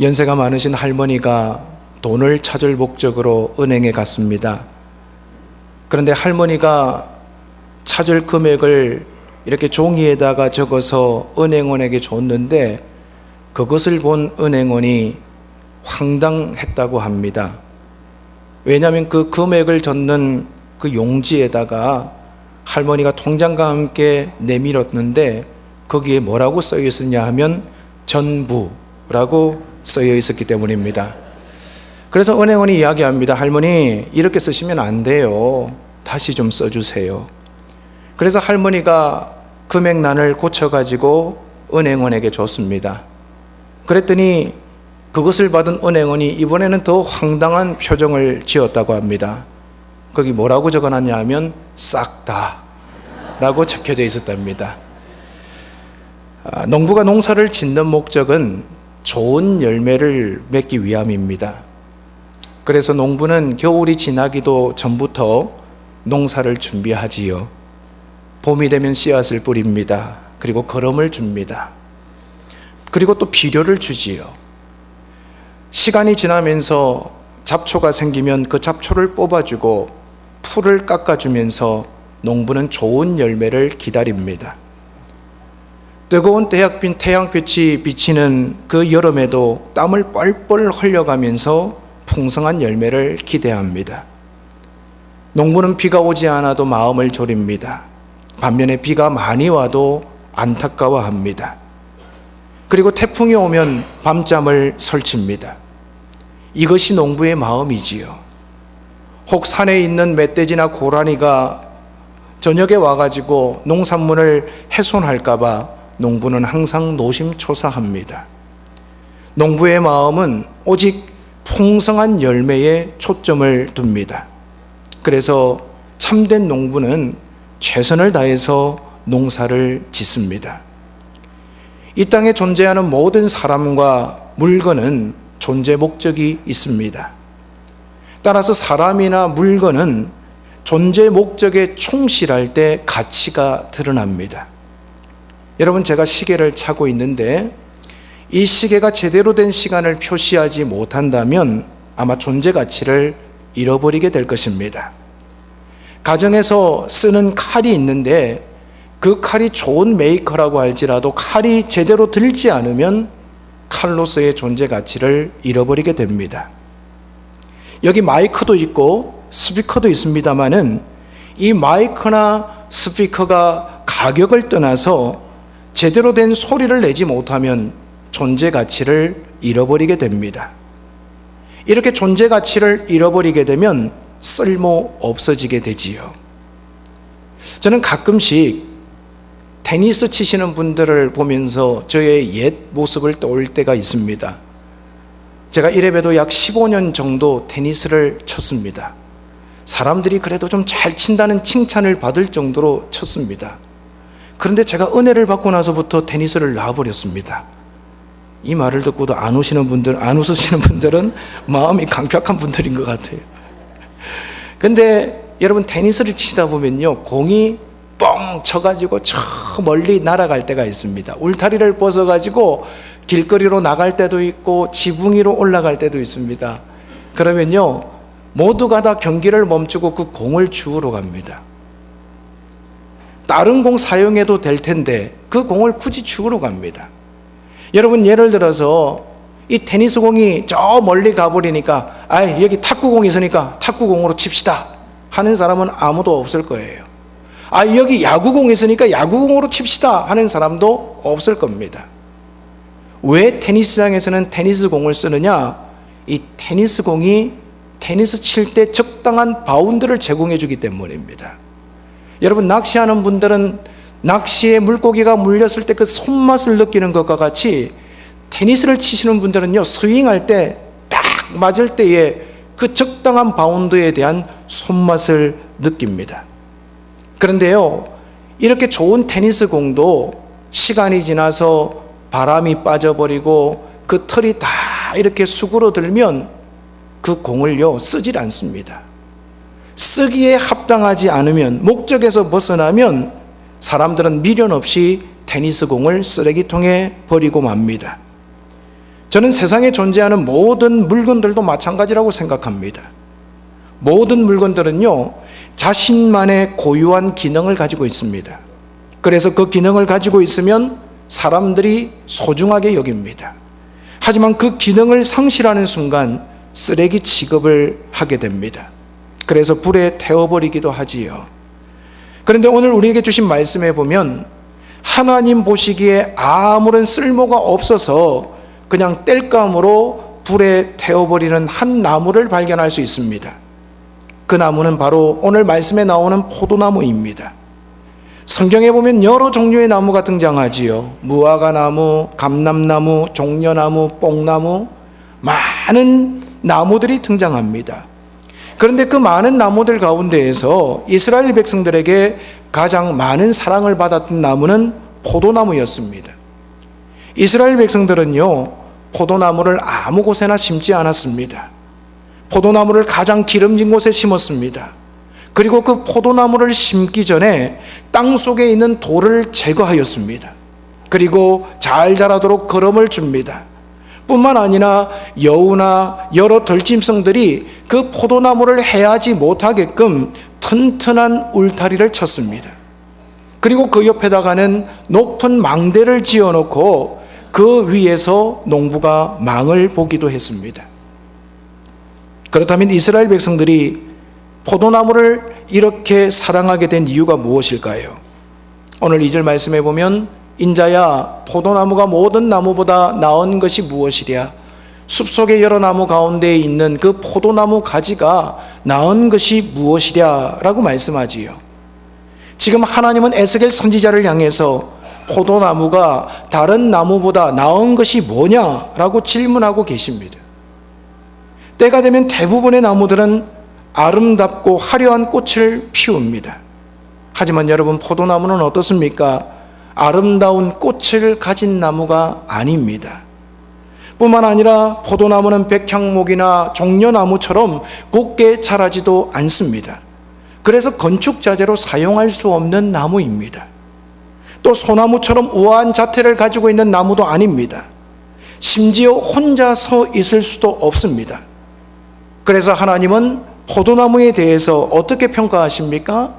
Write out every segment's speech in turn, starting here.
연세가 많으신 할머니가 돈을 찾을 목적으로 은행에 갔습니다. 그런데 할머니가 찾을 금액을 이렇게 종이에다가 적어서 은행원에게 줬는데 그것을 본 은행원이 황당했다고 합니다. 왜냐하면 그 금액을 적는 그 용지에다가 할머니가 통장과 함께 내밀었는데 거기에 뭐라고 써여 있었냐 하면 전부라고 써여 있었기 때문입니다. 그래서 은행원이 이야기합니다. 할머니, 이렇게 쓰시면 안 돼요. 다시 좀 써주세요. 그래서 할머니가 금액란을 고쳐가지고 은행원에게 줬습니다. 그랬더니 그것을 받은 은행원이 이번에는 더 황당한 표정을 지었다고 합니다. 거기 뭐라고 적어놨냐 하면 싹 다 라고 적혀져 있었답니다. 농부가 농사를 짓는 목적은 좋은 열매를 맺기 위함입니다. 그래서 농부는 겨울이 지나기도 전부터 농사를 준비하지요. 봄이 되면 씨앗을 뿌립니다. 그리고 거름을 줍니다. 그리고 또 비료를 주지요. 시간이 지나면서 잡초가 생기면 그 잡초를 뽑아주고 풀을 깎아주면서 농부는 좋은 열매를 기다립니다. 뜨거운 태양빛이 비치는 그 여름에도 땀을 뻘뻘 흘려가면서 풍성한 열매를 기대합니다. 농부는 비가 오지 않아도 마음을 졸입니다. 반면에 비가 많이 와도 안타까워합니다. 그리고 태풍이 오면 밤잠을 설칩니다. 이것이 농부의 마음이지요. 혹 산에 있는 멧돼지나 고라니가 저녁에 와가지고 농산물을 훼손할까봐 농부는 항상 노심초사합니다. 농부의 마음은 오직 풍성한 열매에 초점을 둡니다. 그래서 참된 농부는 최선을 다해서 농사를 짓습니다. 이 땅에 존재하는 모든 사람과 물건은 존재 목적이 있습니다. 따라서 사람이나 물건은 존재 목적에 충실할 때 가치가 드러납니다. 여러분, 제가 시계를 차고 있는데 이 시계가 제대로 된 시간을 표시하지 못한다면 아마 존재 가치를 잃어버리게 될 것입니다. 가정에서 쓰는 칼이 있는데 그 칼이 좋은 메이커라고 할지라도 칼이 제대로 들지 않으면 칼로서의 존재 가치를 잃어버리게 됩니다. 여기 마이크도 있고 스피커도 있습니다만은 이 마이크나 스피커가 가격을 떠나서 제대로 된 소리를 내지 못하면 존재 가치를 잃어버리게 됩니다. 이렇게 존재 가치를 잃어버리게 되면 쓸모 없어지게 되지요. 저는 가끔씩 테니스 치시는 분들을 보면서 저의 옛 모습을 떠올 때가 있습니다. 제가 이래봬도 약 15년 정도 테니스를 쳤습니다. 사람들이 그래도 좀 잘 친다는 칭찬을 받을 정도로 쳤습니다. 그런데 제가 은혜를 받고 나서부터 테니스를 놔버렸습니다. 이 말을 듣고도 안 웃으시는 분들은 마음이 강팍한 분들인 것 같아요. 근데 여러분, 테니스를 치다 보면요, 공이 뻥 쳐가지고 저 멀리 날아갈 때가 있습니다. 울타리를 벗어가지고 길거리로 나갈 때도 있고 지붕 위로 올라갈 때도 있습니다. 그러면요, 모두가 다 경기를 멈추고 그 공을 주우러 갑니다. 다른 공 사용해도 될 텐데 그 공을 굳이 주우러 갑니다. 여러분, 예를 들어서 이 테니스 공이 저 멀리 가버리니까 여기 탁구공이 있으니까 탁구공으로 칩시다 하는 사람은 아무도 없을 거예요. 여기 야구공이 있으니까 야구공으로 칩시다 하는 사람도 없을 겁니다. 왜 테니스장에서는 테니스 공을 쓰느냐? 이 테니스 공이 테니스 칠 때 적당한 바운드를 제공해 주기 때문입니다. 여러분, 낚시하는 분들은 낚시에 물고기가 물렸을 때 그 손맛을 느끼는 것과 같이 테니스를 치시는 분들은요, 스윙할 때 딱 맞을 때에 그 적당한 바운드에 대한 손맛을 느낍니다. 그런데요, 이렇게 좋은 테니스 공도 시간이 지나서 바람이 빠져버리고 그 털이 다 이렇게 수그러들면 그 공을요, 쓰질 않습니다. 쓰기에 합당하지 않으면, 목적에서 벗어나면 사람들은 미련 없이 테니스 공을 쓰레기통에 버리고 맙니다. 저는 세상에 존재하는 모든 물건들도 마찬가지라고 생각합니다. 모든 물건들은요, 자신만의 고유한 기능을 가지고 있습니다. 그래서 그 기능을 가지고 있으면 사람들이 소중하게 여깁니다. 하지만 그 기능을 상실하는 순간 쓰레기 취급을 하게 됩니다. 그래서 불에 태워버리기도 하지요. 그런데 오늘 우리에게 주신 말씀에 보면 하나님 보시기에 아무런 쓸모가 없어서 그냥 땔감으로 불에 태워버리는 한 나무를 발견할 수 있습니다. 그 나무는 바로 오늘 말씀에 나오는 포도나무입니다. 성경에 보면 여러 종류의 나무가 등장하지요. 무화과나무, 감람나무, 종려나무, 뽕나무, 많은 나무들이 등장합니다. 그런데 그 많은 나무들 가운데에서 이스라엘 백성들에게 가장 많은 사랑을 받았던 나무는 포도나무였습니다. 이스라엘 백성들은요, 포도나무를 아무 곳에나 심지 않았습니다. 포도나무를 가장 기름진 곳에 심었습니다. 그리고 그 포도나무를 심기 전에 땅 속에 있는 돌을 제거하였습니다. 그리고 잘 자라도록 거름을 줍니다. 뿐만 아니라 여우나 여러 들짐승들이 그 포도나무를 해하지 못하게끔 튼튼한 울타리를 쳤습니다. 그리고 그 옆에다가는 높은 망대를 지어놓고 그 위에서 농부가 망을 보기도 했습니다. 그렇다면 이스라엘 백성들이 포도나무를 이렇게 사랑하게 된 이유가 무엇일까요? 오늘 2절 말씀에 보면 인자야 포도나무가 모든 나무보다 나은 것이 무엇이랴? 숲속의 여러 나무 가운데 있는 그 포도나무 가지가 나은 것이 무엇이랴? 라고 말씀하지요. 지금 하나님은 에스겔 선지자를 향해서 포도나무가 다른 나무보다 나은 것이 뭐냐라고 질문하고 계십니다. 때가 되면 대부분의 나무들은 아름답고 화려한 꽃을 피웁니다. 하지만 여러분, 포도나무는 어떻습니까? 아름다운 꽃을 가진 나무가 아닙니다. 뿐만 아니라 포도나무는 백향목이나 종려나무처럼 곱게 자라지도 않습니다. 그래서 건축자재로 사용할 수 없는 나무입니다. 또 소나무처럼 우아한 자태를 가지고 있는 나무도 아닙니다. 심지어 혼자 서 있을 수도 없습니다. 그래서 하나님은 포도나무에 대해서 어떻게 평가하십니까?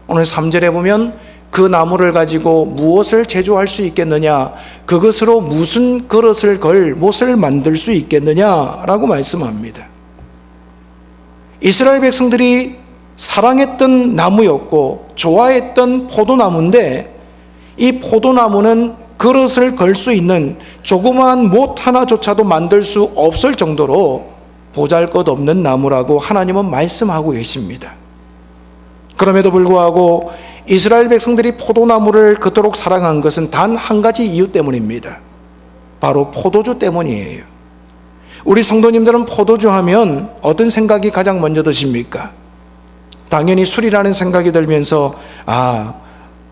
오늘 3절에 보면 그 나무를 가지고 무엇을 제조할 수 있겠느냐? 그것으로 무슨 그릇을 걸 못을 만들 수 있겠느냐라고 말씀합니다. 이스라엘 백성들이 사랑했던 나무였고 좋아했던 포도나무인데 이 포도나무는 그릇을 걸 수 있는 조그마한 못 하나조차도 만들 수 없을 정도로 보잘것없는 나무라고 하나님은 말씀하고 계십니다. 그럼에도 불구하고 이스라엘 백성들이 포도나무를 그토록 사랑한 것은 단 한 가지 이유 때문입니다. 바로 포도주 때문이에요. 우리 성도님들은 포도주 하면 어떤 생각이 가장 먼저 드십니까? 당연히 술이라는 생각이 들면서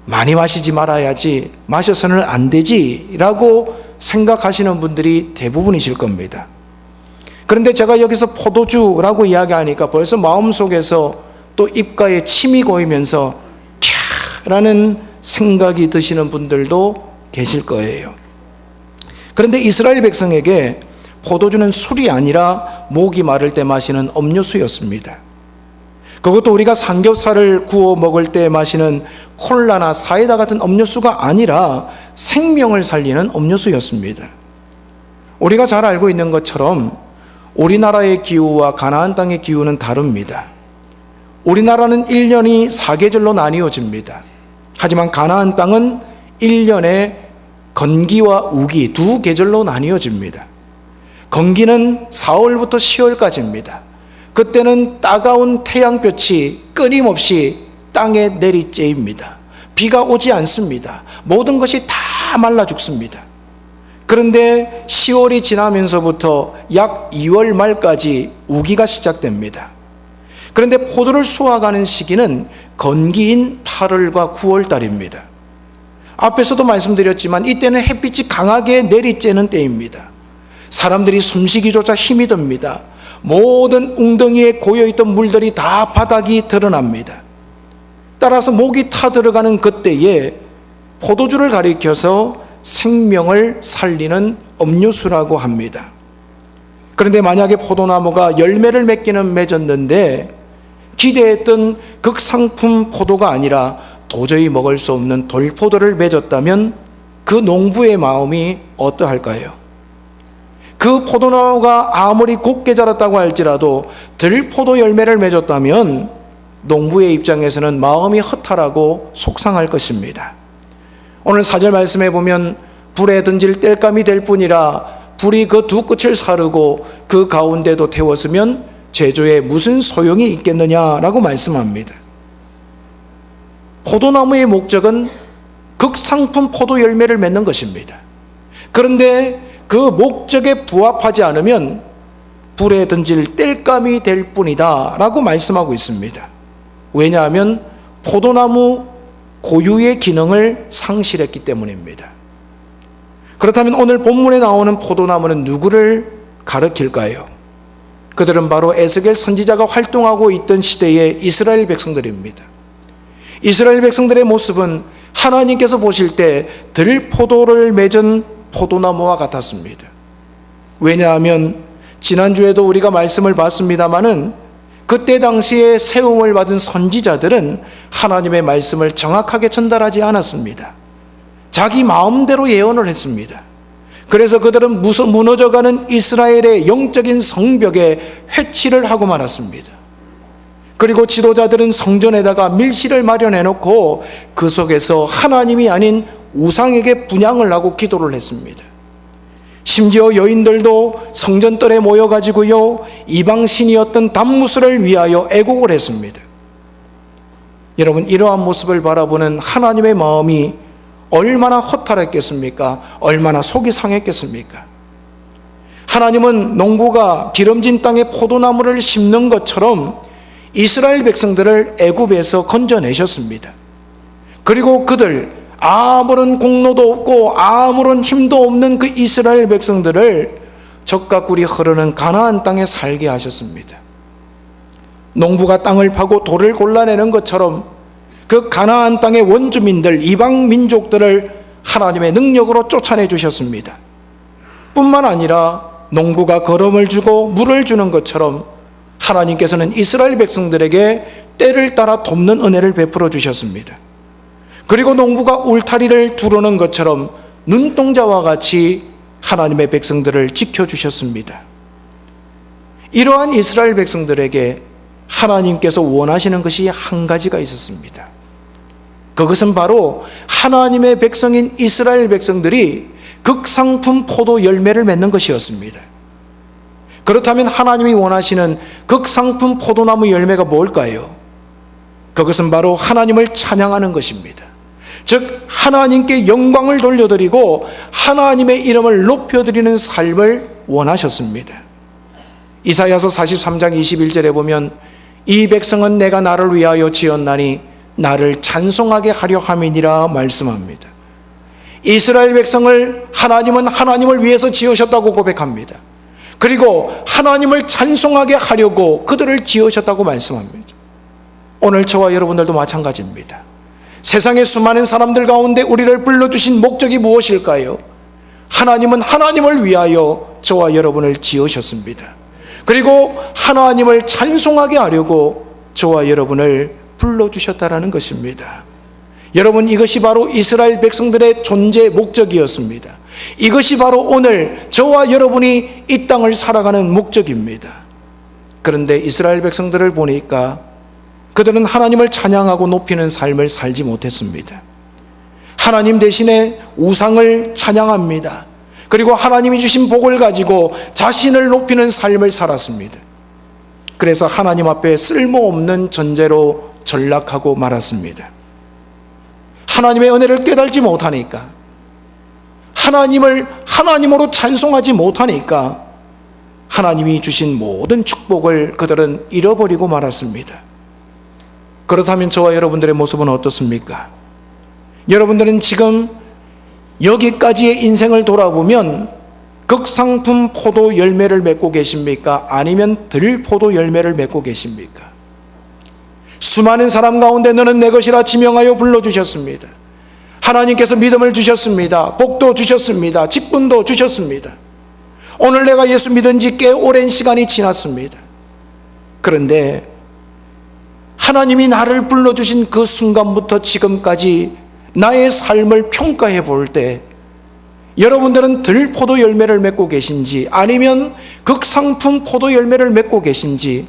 많이 마시지 말아야지, 마셔서는 안 되지 라고 생각하시는 분들이 대부분이실 겁니다. 그런데 제가 여기서 포도주라고 이야기하니까 벌써 마음속에서 또 입가에 침이 고이면서 캬라는 생각이 드시는 분들도 계실 거예요. 그런데 이스라엘 백성에게 포도주는 술이 아니라 목이 마를 때 마시는 음료수였습니다. 그것도 우리가 삼겹살을 구워 먹을 때 마시는 콜라나 사이다 같은 음료수가 아니라 생명을 살리는 음료수였습니다. 우리가 잘 알고 있는 것처럼 우리나라의 기후와 가나안 땅의 기후는 다릅니다. 우리나라는 1년이 4계절로 나뉘어집니다. 하지만 가나안 땅은 1년에 건기와 우기 두 계절로 나뉘어집니다. 건기는 4월부터 10월까지입니다. 그때는 따가운 태양볕이 끊임없이 땅에 내리쬐입니다. 비가 오지 않습니다. 모든 것이 다 말라 죽습니다. 그런데 10월이 지나면서부터 약 2월 말까지 우기가 시작됩니다. 그런데 포도를 수확하는 시기는 건기인 8월과 9월 달입니다. 앞에서도 말씀드렸지만 이때는 햇빛이 강하게 내리쬐는 때입니다. 사람들이 숨쉬기조차 힘이 듭니다. 모든 웅덩이에 고여있던 물들이 다 바닥이 드러납니다. 따라서 목이 타 들어가는 그때에 포도주를 가리켜서 생명을 살리는 음료수라고 합니다. 그런데 만약에 포도나무가 열매를 맺기는 맺었는데 기대했던 극상품 포도가 아니라 도저히 먹을 수 없는 돌포도를 맺었다면 그 농부의 마음이 어떠할까요? 그 포도나무가 아무리 곱게 자랐다고 할지라도 들포도 열매를 맺었다면 농부의 입장에서는 마음이 허탈하고 속상할 것입니다. 오늘 4절 말씀에 보면 불에 던질 땔감이 될 뿐이라 불이 그 두 끝을 사르고 그 가운데도 태웠으면 제조에 무슨 소용이 있겠느냐라고 말씀합니다. 포도나무의 목적은 극상품 포도 열매를 맺는 것입니다. 그런데 그 목적에 부합하지 않으면 불에 던질 땔감이 될 뿐이다 라고 말씀하고 있습니다. 왜냐하면 포도나무 고유의 기능을 상실했기 때문입니다. 그렇다면 오늘 본문에 나오는 포도나무는 누구를 가리킬까요? 그들은 바로 에스겔 선지자가 활동하고 있던 시대의 이스라엘 백성들입니다. 이스라엘 백성들의 모습은 하나님께서 보실 때 들포도를 맺은 포도나무와 같았습니다. 왜냐하면 지난주에도 우리가 말씀을 봤습니다마는 그때 당시에 세움을 받은 선지자들은 하나님의 말씀을 정확하게 전달하지 않았습니다. 자기 마음대로 예언을 했습니다. 그래서 그들은 무너져가는 이스라엘의 영적인 성벽에 회치를 하고 말았습니다. 그리고 지도자들은 성전에다가 밀실을 마련해 놓고 그 속에서 하나님이 아닌 우상에게 분향을 하고 기도를 했습니다. 심지어 여인들도 성전뜰에 모여가지고요 이방신이었던 담무스를 위하여 애곡을 했습니다. 여러분, 이러한 모습을 바라보는 하나님의 마음이 얼마나 허탈했겠습니까? 얼마나 속이 상했겠습니까? 하나님은 농부가 기름진 땅에 포도나무를 심는 것처럼 이스라엘 백성들을 애굽에서 건져내셨습니다. 그리고 그들 아무런 공로도 없고 아무런 힘도 없는 그 이스라엘 백성들을 젖과 꿀이 흐르는 가나안 땅에 살게 하셨습니다. 농부가 땅을 파고 돌을 골라내는 것처럼 그 가나안 땅의 원주민들, 이방 민족들을 하나님의 능력으로 쫓아내 주셨습니다. 뿐만 아니라 농부가 거름을 주고 물을 주는 것처럼 하나님께서는 이스라엘 백성들에게 때를 따라 돕는 은혜를 베풀어 주셨습니다. 그리고 농부가 울타리를 두르는 것처럼 눈동자와 같이 하나님의 백성들을 지켜주셨습니다. 이러한 이스라엘 백성들에게 하나님께서 원하시는 것이 한 가지가 있었습니다. 그것은 바로 하나님의 백성인 이스라엘 백성들이 극상품 포도 열매를 맺는 것이었습니다. 그렇다면 하나님이 원하시는 극상품 포도나무 열매가 뭘까요? 그것은 바로 하나님을 찬양하는 것입니다. 즉 하나님께 영광을 돌려드리고 하나님의 이름을 높여드리는 삶을 원하셨습니다. 이사야서 43장 21절에 보면 이 백성은 내가 나를 위하여 지었나니 나를 찬송하게 하려 함이니라 말씀합니다. 이스라엘 백성을 하나님은 하나님을 위해서 지으셨다고 고백합니다. 그리고 하나님을 찬송하게 하려고 그들을 지으셨다고 말씀합니다. 오늘 저와 여러분들도 마찬가지입니다. 세상의 수많은 사람들 가운데 우리를 불러주신 목적이 무엇일까요? 하나님은 하나님을 위하여 저와 여러분을 지으셨습니다. 그리고 하나님을 찬송하게 하려고 저와 여러분을 불러주셨다라는 것입니다. 여러분, 이것이 바로 이스라엘 백성들의 존재 목적이었습니다. 이것이 바로 오늘 저와 여러분이 이 땅을 살아가는 목적입니다. 그런데 이스라엘 백성들을 보니까 그들은 하나님을 찬양하고 높이는 삶을 살지 못했습니다. 하나님 대신에 우상을 찬양합니다. 그리고 하나님이 주신 복을 가지고 자신을 높이는 삶을 살았습니다. 그래서 하나님 앞에 쓸모없는 전제로 전락하고 말았습니다. 하나님의 은혜를 깨달지 못하니까, 하나님을 하나님으로 찬송하지 못하니까 하나님이 주신 모든 축복을 그들은 잃어버리고 말았습니다. 그렇다면 저와 여러분들의 모습은 어떻습니까? 여러분들은 지금 여기까지의 인생을 돌아보면 극상품 포도 열매를 맺고 계십니까? 아니면 들포도 열매를 맺고 계십니까? 수많은 사람 가운데 너는 내 것이라 지명하여 불러주셨습니다. 하나님께서 믿음을 주셨습니다. 복도 주셨습니다. 직분도 주셨습니다. 오늘 내가 예수 믿은 지 꽤 오랜 시간이 지났습니다. 그런데 하나님이 나를 불러주신 그 순간부터 지금까지 나의 삶을 평가해 볼 때 여러분들은 들포도 열매를 맺고 계신지 아니면 극상품 포도 열매를 맺고 계신지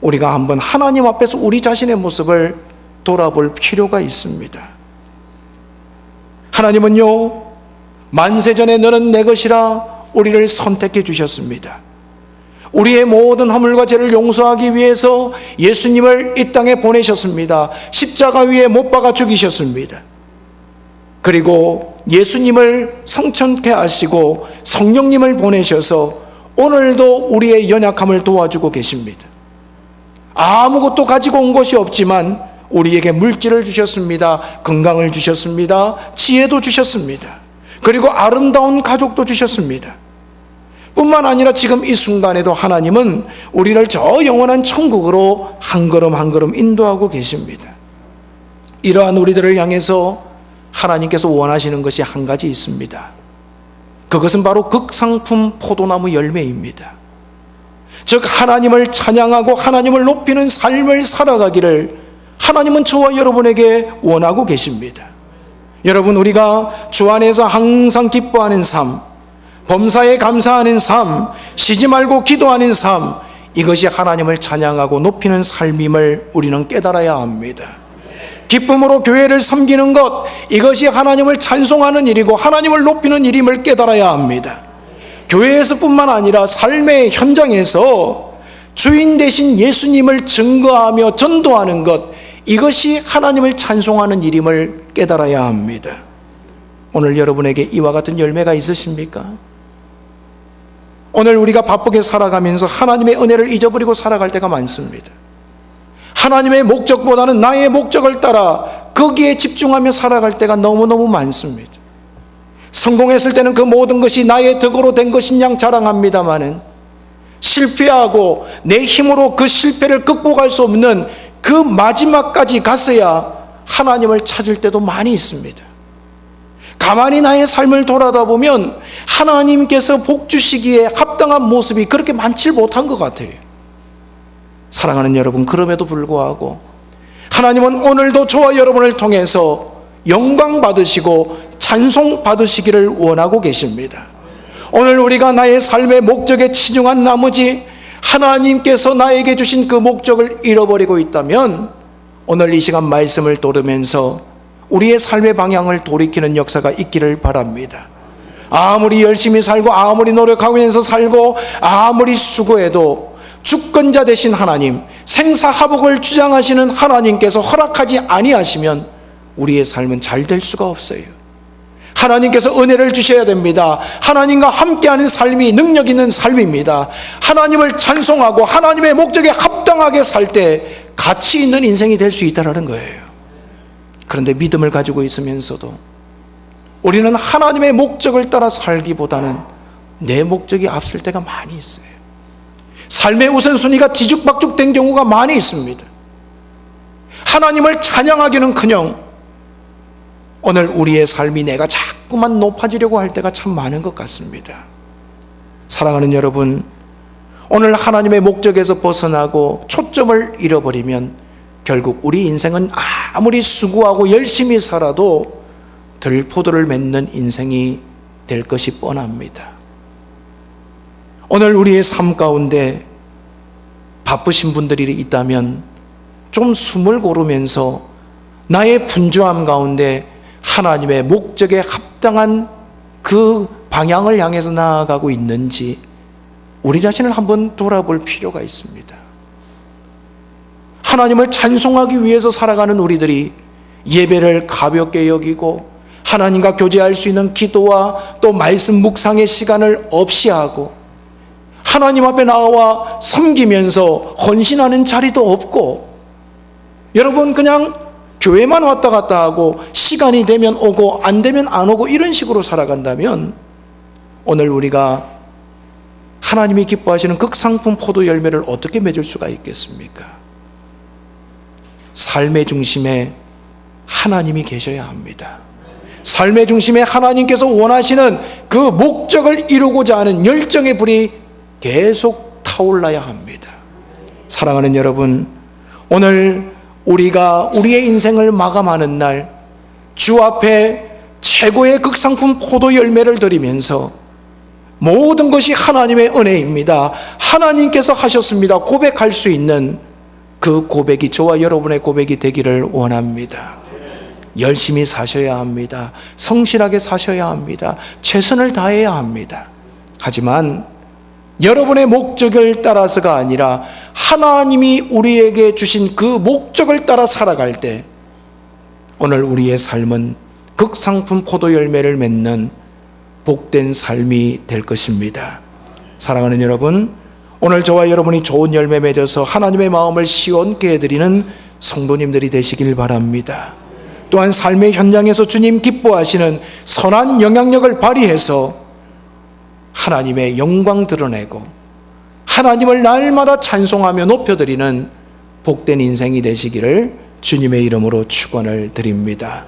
우리가 한번 하나님 앞에서 우리 자신의 모습을 돌아볼 필요가 있습니다. 하나님은요, 만세전에 너는 내 것이라 우리를 선택해 주셨습니다. 우리의 모든 허물과 죄를 용서하기 위해서 예수님을 이 땅에 보내셨습니다. 십자가 위에 못 박아 죽이셨습니다. 그리고 예수님을 성천케 하시고 성령님을 보내셔서 오늘도 우리의 연약함을 도와주고 계십니다. 아무것도 가지고 온 것이 없지만 우리에게 물질을 주셨습니다. 건강을 주셨습니다. 지혜도 주셨습니다. 그리고 아름다운 가족도 주셨습니다. 뿐만 아니라 지금 이 순간에도 하나님은 우리를 저 영원한 천국으로 한 걸음 한 걸음 인도하고 계십니다. 이러한 우리들을 향해서 하나님께서 원하시는 것이 한 가지 있습니다. 그것은 바로 극상품 포도나무 열매입니다. 즉 하나님을 찬양하고 하나님을 높이는 삶을 살아가기를 하나님은 저와 여러분에게 원하고 계십니다. 여러분, 우리가 주 안에서 항상 기뻐하는 삶, 범사에 감사하는 삶, 쉬지 말고 기도하는 삶, 이것이 하나님을 찬양하고 높이는 삶임을 우리는 깨달아야 합니다. 기쁨으로 교회를 섬기는 것, 이것이 하나님을 찬송하는 일이고 하나님을 높이는 일임을 깨달아야 합니다. 교회에서뿐만 아니라 삶의 현장에서 주인 되신 예수님을 증거하며 전도하는 것, 이것이 하나님을 찬송하는 일임을 깨달아야 합니다. 오늘 여러분에게 이와 같은 열매가 있으십니까? 오늘 우리가 바쁘게 살아가면서 하나님의 은혜를 잊어버리고 살아갈 때가 많습니다. 하나님의 목적보다는 나의 목적을 따라 거기에 집중하며 살아갈 때가 너무너무 많습니다. 성공했을 때는 그 모든 것이 나의 덕으로 된 것인 양 자랑합니다마는 실패하고 내 힘으로 그 실패를 극복할 수 없는 그 마지막까지 갔어야 하나님을 찾을 때도 많이 있습니다. 가만히 나의 삶을 돌아다 보면 하나님께서 복 주시기에 합당한 모습이 그렇게 많지 못한 것 같아요. 사랑하는 여러분, 그럼에도 불구하고 하나님은 오늘도 저와 여러분을 통해서 영광 받으시고 찬송 받으시기를 원하고 계십니다. 오늘 우리가 나의 삶의 목적에 치중한 나머지 하나님께서 나에게 주신 그 목적을 잃어버리고 있다면 오늘 이 시간 말씀을 들으면서 우리의 삶의 방향을 돌이키는 역사가 있기를 바랍니다. 아무리 열심히 살고 아무리 노력하면서 살고 아무리 수고해도 주권자 되신 하나님, 생사화복을 주장하시는 하나님께서 허락하지 아니하시면 우리의 삶은 잘 될 수가 없어요. 하나님께서 은혜를 주셔야 됩니다. 하나님과 함께하는 삶이 능력 있는 삶입니다. 하나님을 찬송하고 하나님의 목적에 합당하게 살 때 가치 있는 인생이 될 수 있다는 거예요. 그런데 믿음을 가지고 있으면서도 우리는 하나님의 목적을 따라 살기보다는 내 목적이 앞설 때가 많이 있어요. 삶의 우선순위가 뒤죽박죽 된 경우가 많이 있습니다. 하나님을 찬양하기는커녕 오늘 우리의 삶이 내가 자꾸만 높아지려고 할 때가 참 많은 것 같습니다. 사랑하는 여러분, 오늘 하나님의 목적에서 벗어나고 초점을 잃어버리면 결국 우리 인생은 아무리 수고하고 열심히 살아도 들포도를 맺는 인생이 될 것이 뻔합니다. 오늘 우리의 삶 가운데 바쁘신 분들이 있다면 좀 숨을 고르면서 나의 분주함 가운데 하나님의 목적에 합당한 그 방향을 향해서 나아가고 있는지 우리 자신을 한번 돌아볼 필요가 있습니다. 하나님을 찬송하기 위해서 살아가는 우리들이 예배를 가볍게 여기고 하나님과 교제할 수 있는 기도와 또 말씀 묵상의 시간을 없이 하고 하나님 앞에 나와 섬기면서 헌신하는 자리도 없고 여러분 그냥 교회만 왔다 갔다 하고 시간이 되면 오고 안 되면 안 오고 이런 식으로 살아간다면 오늘 우리가 하나님이 기뻐하시는 극상품 포도 열매를 어떻게 맺을 수가 있겠습니까? 삶의 중심에 하나님이 계셔야 합니다. 삶의 중심에 하나님께서 원하시는 그 목적을 이루고자 하는 열정의 불이 계속 타올라야 합니다. 사랑하는 여러분, 오늘 우리가 우리의 인생을 마감하는 날, 주 앞에 최고의 극상품 포도 열매를 드리면서 모든 것이 하나님의 은혜입니다, 하나님께서 하셨습니다 고백할 수 있는 그 고백이 저와 여러분의 고백이 되기를 원합니다. 열심히 사셔야 합니다. 성실하게 사셔야 합니다. 최선을 다해야 합니다. 하지만 여러분의 목적을 따라서가 아니라 하나님이 우리에게 주신 그 목적을 따라 살아갈 때 오늘 우리의 삶은 극상품 포도 열매를 맺는 복된 삶이 될 것입니다. 사랑하는 여러분, 오늘 저와 여러분이 좋은 열매 맺어서 하나님의 마음을 시원케 해드리는 성도님들이 되시길 바랍니다. 또한 삶의 현장에서 주님 기뻐하시는 선한 영향력을 발휘해서 하나님의 영광 드러내고 하나님을 날마다 찬송하며 높여드리는 복된 인생이 되시기를 주님의 이름으로 축원을 드립니다.